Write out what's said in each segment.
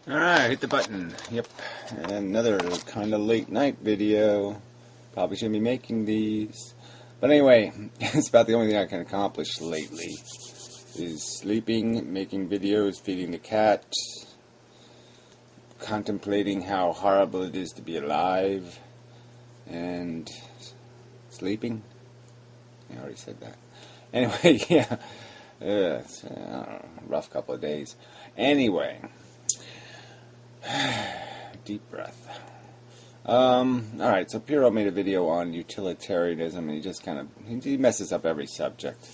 Alright, hit the button. Yep. Another kind of late night video. Probably shouldn't be making these. But anyway, it's about the only thing I can accomplish lately. Is sleeping, making videos, feeding the cat, contemplating how horrible it is to be alive, and sleeping. I already said that. Anyway, yeah. It's, I don't know, rough couple of days. Anyway. Deep breath. Alright, so Piero made a video on utilitarianism, and he just kind of, he messes up every subject.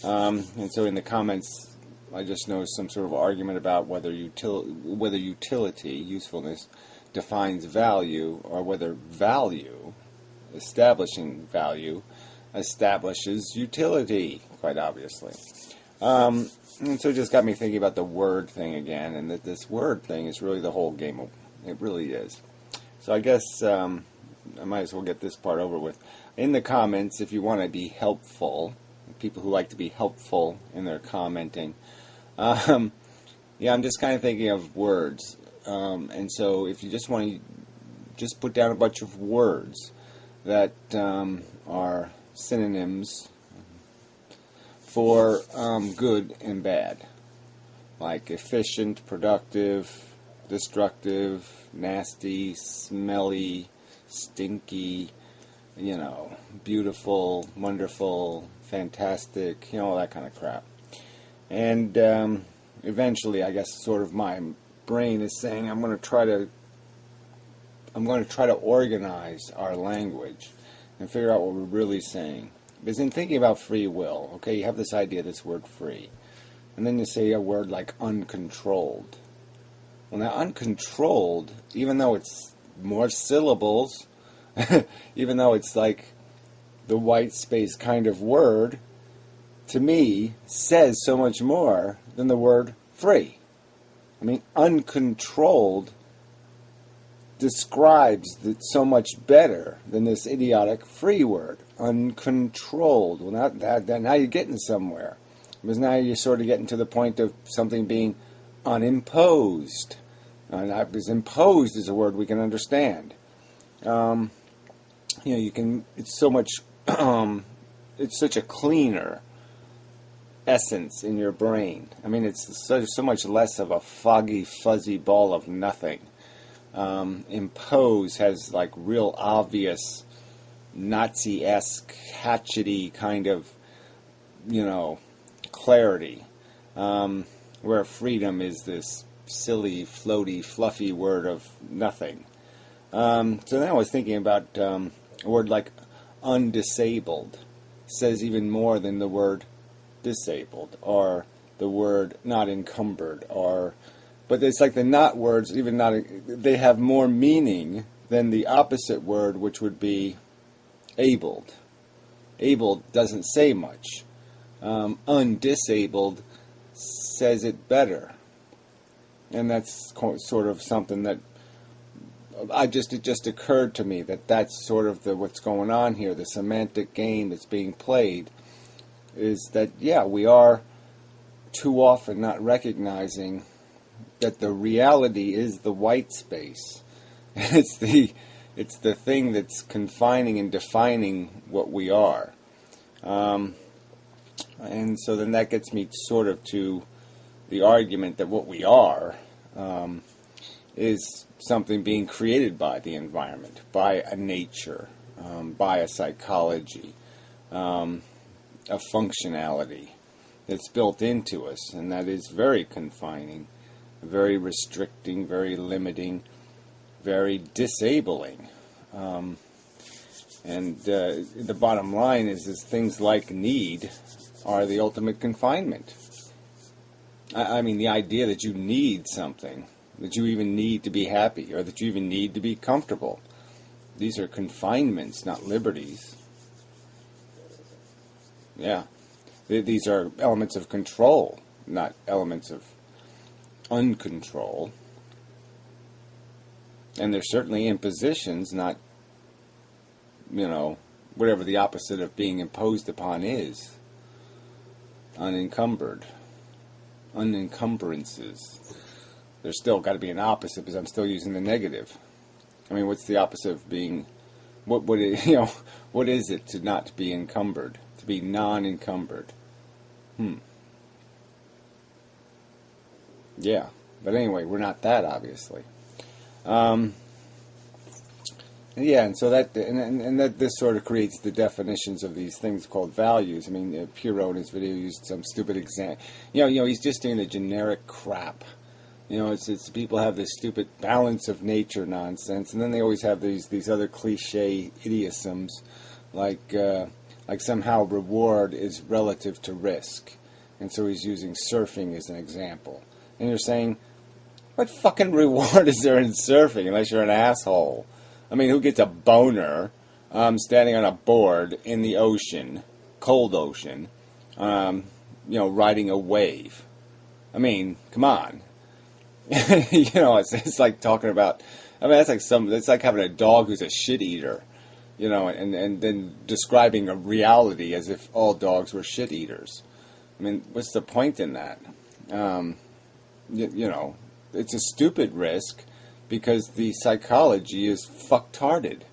And so in the comments, I just noticed some sort of argument about whether utility, usefulness, defines value, or whether value, establishing value, establishes utility, quite obviously. And so it just got me thinking about the word thing again, and that this word thing is really the whole game. It really is. So I guess I might as well get this part over with. In the comments, if you want to be helpful, people who like to be helpful in their commenting, yeah, I'm just kind of thinking of words. And so if you just want to just put down a bunch of words that are synonyms for good and bad, like efficient, productive, destructive, nasty, smelly, stinky, beautiful, wonderful, fantastic, all that kind of crap. And eventually, I guess, sort of my brain is saying I'm going to try to organize our language and figure out what we're really saying. Because in thinking about free will, okay, you have this idea, this word free. And then you say a word like uncontrolled. Well, now, uncontrolled, even though it's more syllables, even though it's like the white space kind of word, to me, says so much more than the word free. I mean, uncontrolled describes it so much better than this idiotic free word, uncontrolled. Well, now you're getting somewhere, because now you're sort of getting to the point of something being unimposed. Because imposed is a word we can understand. You can. It's so much. It's such a cleaner essence in your brain. I mean, it's so much less of a foggy, fuzzy ball of nothing. Impose has like real obvious Nazi-esque, hatchety kind of, clarity, where freedom is this silly, floaty, fluffy word of nothing. So then I was thinking about a word like undisabled says even more than the word disabled, or the word not encumbered, but it's like the not words, even not, they have more meaning than the opposite word, which would be abled. Abled doesn't say much. Undisabled says it better. And that's sort of something that it just occurred to me that that's sort of what's going on here. The semantic game that's being played is that, yeah, we are too often not recognizing that the reality is the white space. It's the thing that's confining and defining what we are. And so then that gets me sort of to the argument that what we are is something being created by the environment, by a nature, by a psychology, a functionality that's built into us, and that is very confining, very restricting, very limiting, very disabling. And the bottom line is things like need are the ultimate confinement. I mean, the idea that you need something, that you even need to be happy, or that you even need to be comfortable, these are confinements, not liberties. Yeah. These are elements of control, not elements of uncontrol. And they're certainly impositions, not, whatever the opposite of being imposed upon is. Unencumbered. Unencumbrances. there's still got to be an opposite because I'm still using the negative. I mean, what's the opposite of being, what is it to not be encumbered, to be non-encumbered? Yeah, but anyway, we're not that, obviously. Yeah, and so that this sort of creates the definitions of these things called values. I mean, Pierrot in his video used some stupid example. He's just doing the generic crap. It's people have this stupid balance of nature nonsense, and then they always have these other cliche idiosyms, like somehow reward is relative to risk, and so he's using surfing as an example. And you're saying, what fucking reward is there in surfing unless you're an asshole? I mean, who gets a boner standing on a board in the ocean, cold ocean, riding a wave? I mean, come on. It's like talking about, I mean, it's like having a dog who's a shit eater, and then describing a reality as if all dogs were shit eaters. I mean, what's the point in that? It's a stupid risk because the psychology is fucktarded.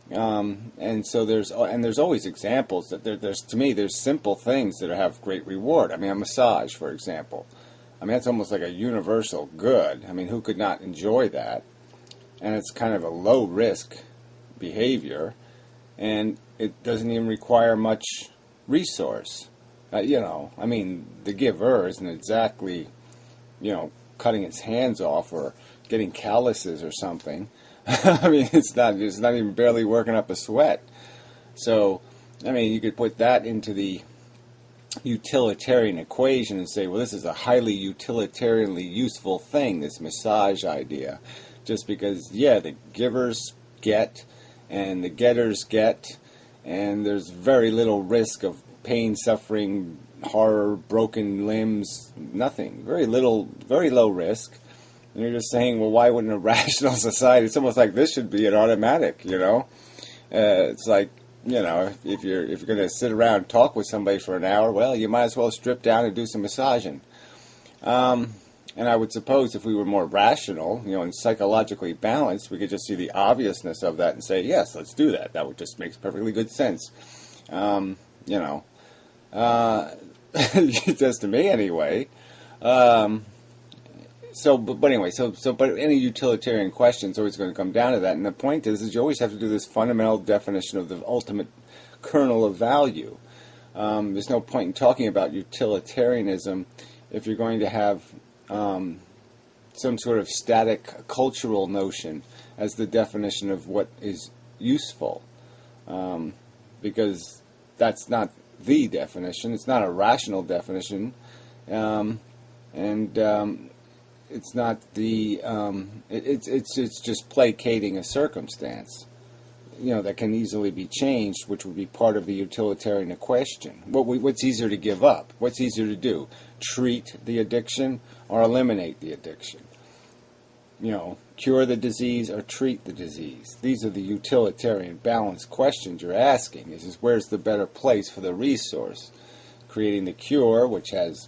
And so there's always examples that there's simple things that have great reward. I mean, a massage, for example. I mean, that's almost like a universal good. I mean, who could not enjoy that? And it's kind of a low-risk behavior, and it doesn't even require much resource. I mean, the giver isn't exactly, cutting its hands off or getting calluses or something. I mean, it's not even barely working up a sweat. So, I mean, you could put that into the utilitarian equation and say, well, this is a highly utilitarianly useful thing, this massage idea. Just because, yeah, the givers get and the getters get, and there's very little risk of pain, suffering, horror, broken limbs, nothing. Very low risk. And you're just saying, well, why wouldn't a rational society, it's almost like this should be an automatic, It's like, if you're going to sit around and talk with somebody for an hour, well, you might as well strip down and do some massaging. And I would suppose if we were more rational, and psychologically balanced, we could just see the obviousness of that and say, yes, let's do that. That would just make perfectly good sense. Just to me anyway. But any utilitarian question is always going to come down to that. And the point is you always have to do this fundamental definition of the ultimate kernel of value. There's no point in talking about utilitarianism if you're going to have some sort of static cultural notion as the definition of what is useful. Because that's not the definition. It's not a rational definition. It's not the. It's just placating a circumstance, that can easily be changed, which would be part of the utilitarian equation. What's easier to give up? What's easier to do? Treat the addiction or eliminate the addiction? Cure the disease or treat the disease? These are the utilitarian balanced questions you're asking. Is where's the better place for the resource? Creating the cure, which has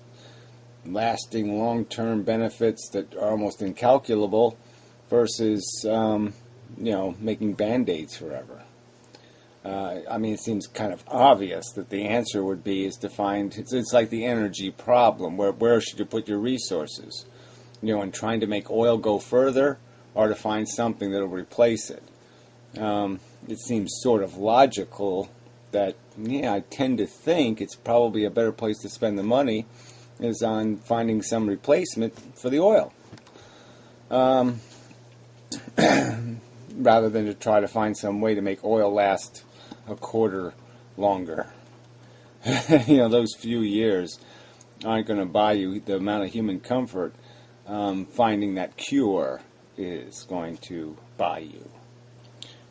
lasting long-term benefits that are almost incalculable, versus making band-aids forever. I mean, it seems kind of obvious that the answer would be is to find, it's like the energy problem. Where should you put your resources? In trying to make oil go further, or to find something that will replace it. It seems sort of logical that, I tend to think it's probably a better place to spend the money is on finding some replacement for the oil. Rather than to try to find some way to make oil last a quarter longer. Those few years aren't going to buy you the amount of human comfort finding that cure is going to buy you.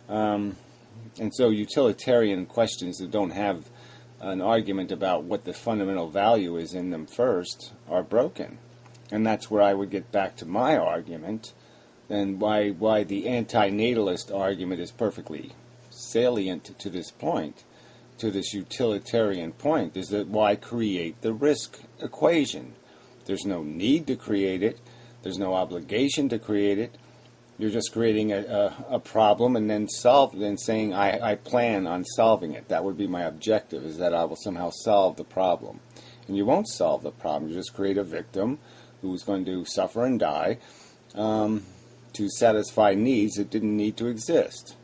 And so utilitarian questions that don't have an argument about what the fundamental value is in them first are broken. And that's where I would get back to my argument, and why the anti-natalist argument is perfectly salient to this point, to this utilitarian point, is that why create the risk equation? There's no need to create it. There's no obligation to create it. You're just creating a problem and then saying, I plan on solving it. That would be my objective, is that I will somehow solve the problem. And you won't solve the problem. You just create a victim who's going to suffer and die to satisfy needs that didn't need to exist.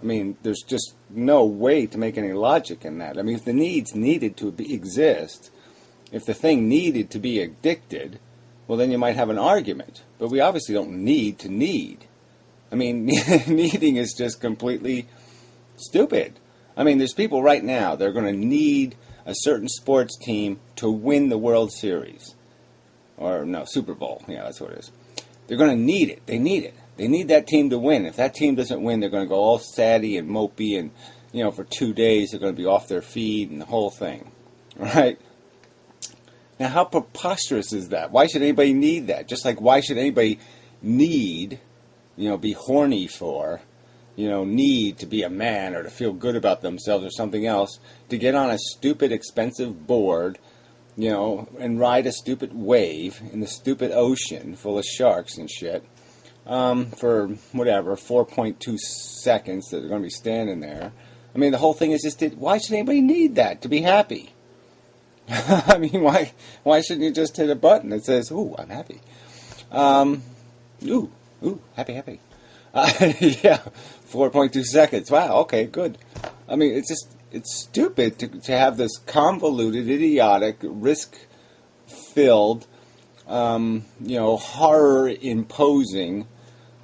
I mean, there's just no way to make any logic in that. I mean, if the needs needed to exist, if the thing needed to be addicted, well, then you might have an argument. But we obviously don't need to need. I mean, needing is just completely stupid. I mean, there's people right now that are going to need a certain sports team to win the World Series. Or, no, Super Bowl. Yeah, that's what it is. They're going to need it. They need it. They need that team to win. If that team doesn't win, they're going to go all saddy and mopey, and, you know, for 2 days they're going to be off their feed and the whole thing. Right? Now, how preposterous is that? Why should anybody need that? Just like, why should anybody need, you know, be horny for, you know, need to be a man or to feel good about themselves or something else, to get on a stupid, expensive board, you know, and ride a stupid wave in the stupid ocean full of sharks and shit, for, whatever, 4.2 seconds that they're going to be standing there. I mean, the whole thing is just, why should anybody need that to be happy? I mean, why shouldn't you just hit a button that says, ooh, I'm happy? Ooh, happy. Yeah, 4.2 seconds. Wow, okay, good. I mean, it's stupid to have this convoluted, idiotic, risk-filled, you know, horror-imposing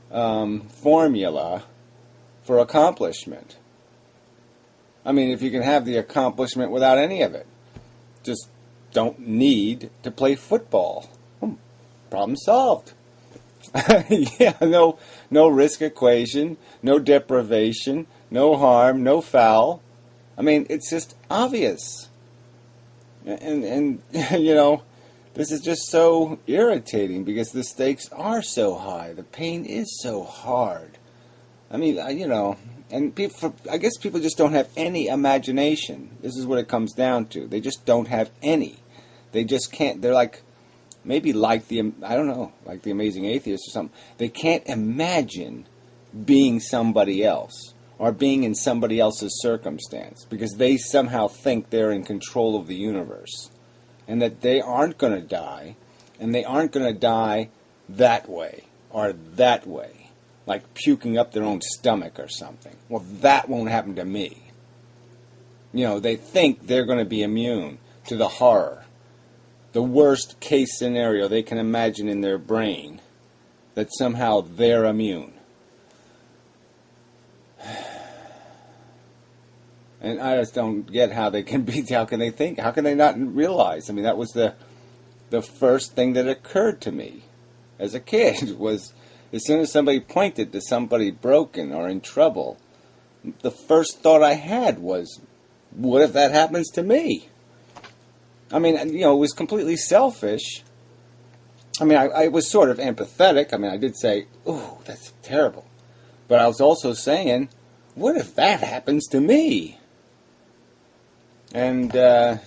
formula for accomplishment. I mean, if you can have the accomplishment without any of it. Just don't need to play football. Problem solved. Yeah, no risk equation, no deprivation, no harm, no foul. I mean, it's just obvious. And you know, this is just so irritating because the stakes are so high. The pain is so hard. I mean, you know, and I guess people just don't have any imagination. This is what it comes down to. They just don't have any. They just can't. They're like, maybe like I don't know, like the Amazing Atheist or something. They can't imagine being somebody else or being in somebody else's circumstance because they somehow think they're in control of the universe and that they aren't going to die, and they aren't going to die that way or that way. Like puking up their own stomach or something. Well, that won't happen to me. You know, they think they're going to be immune to the horror. The worst case scenario they can imagine in their brain. That somehow they're immune. And I just don't get how they can be, how can they think, how can they not realize? I mean, that was the first thing that occurred to me as a kid was, as soon as somebody pointed to somebody broken or in trouble, the first thought I had was, what if that happens to me? I mean, you know, it was completely selfish. I mean, I was sort of empathetic. I mean, I did say, ooh, that's terrible. But I was also saying, what if that happens to me? And I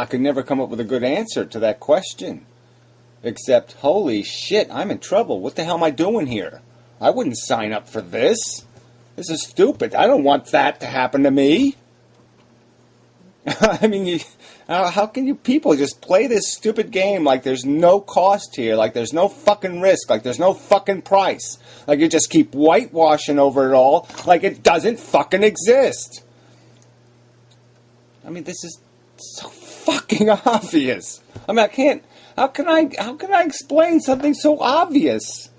could never come up with a good answer to that question. Except, holy shit, I'm in trouble. What the hell am I doing here? I wouldn't sign up for this. This is stupid. I don't want that to happen to me. I mean, how can you people just play this stupid game like there's no cost here, like there's no fucking risk, like there's no fucking price, like you just keep whitewashing over it all like it doesn't fucking exist. I mean, this is so fucking obvious. I mean, how can I explain something so obvious?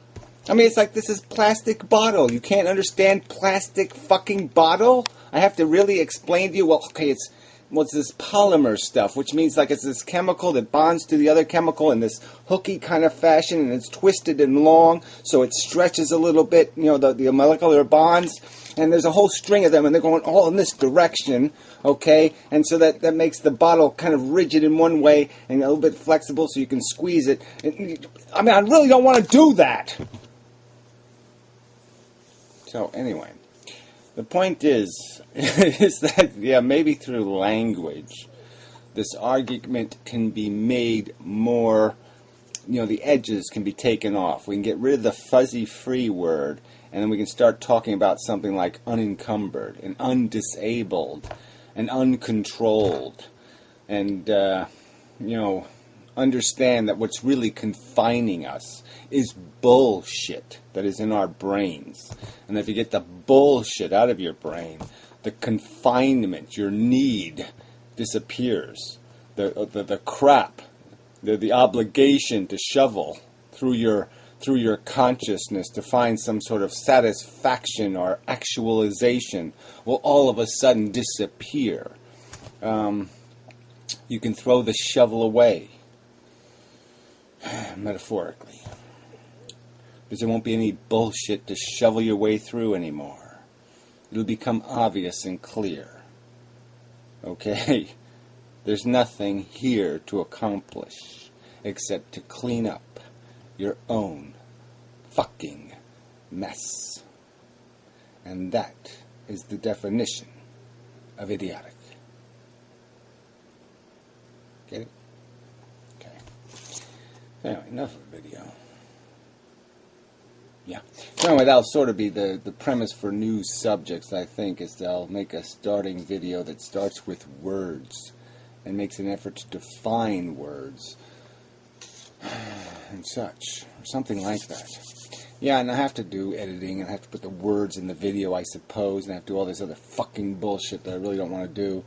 I mean, it's like this is plastic bottle. You can't understand plastic fucking bottle? I have to really explain to you, well, okay, what's this polymer stuff, which means like it's this chemical that bonds to the other chemical in this hooky kind of fashion, and it's twisted and long, so it stretches a little bit, you know, the molecular bonds, and there's a whole string of them, and they're going all in this direction, okay, and so that makes the bottle kind of rigid in one way, and a little bit flexible so you can squeeze it. I mean, I really don't want to do that. So, anyway. The point is that, yeah, maybe through language, this argument can be made more the edges can be taken off. We can get rid of the fuzzy free word, and then we can start talking about something like unencumbered and undisabled and uncontrolled, and understand that what's really confining us is bullshit that is in our brains. And if you get the bullshit out of your brain, the confinement, your need, disappears. The crap, the obligation to shovel through your consciousness to find some sort of satisfaction or actualization will all of a sudden disappear. You can throw the shovel away, metaphorically, because there won't be any bullshit to shovel your way through anymore. It'll become obvious and clear. Okay? There's nothing here to accomplish except to clean up your own fucking mess. And that is the definition of idiotic. Get it? Okay. Anyway, enough of the video. Yeah. So anyway, that'll sort of be the premise for new subjects, I think, is that I'll make a starting video that starts with words and makes an effort to define words and such, or something like that. Yeah, and I have to do editing, and I have to put the words in the video, I suppose, and I have to do all this other fucking bullshit that I really don't want to do.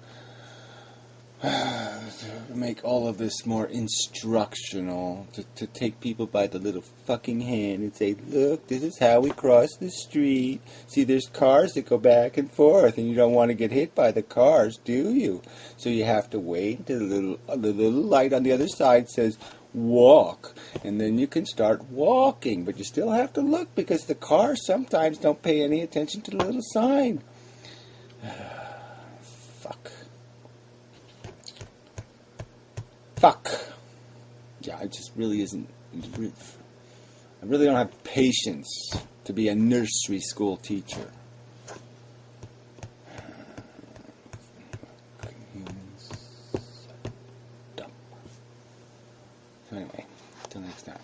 To make all of this more instructional, to take people by the little fucking hand and say, look, this is how we cross the street. See, there's cars that go back and forth, and you don't want to get hit by the cars, do you? So you have to wait until the little light on the other side says, walk, and then you can start walking. But you still have to look, because the cars sometimes don't pay any attention to the little sign. Fuck. Yeah, it just really isn't. I really don't have patience to be a nursery school teacher. Humans. Dumb. So anyway, until next time.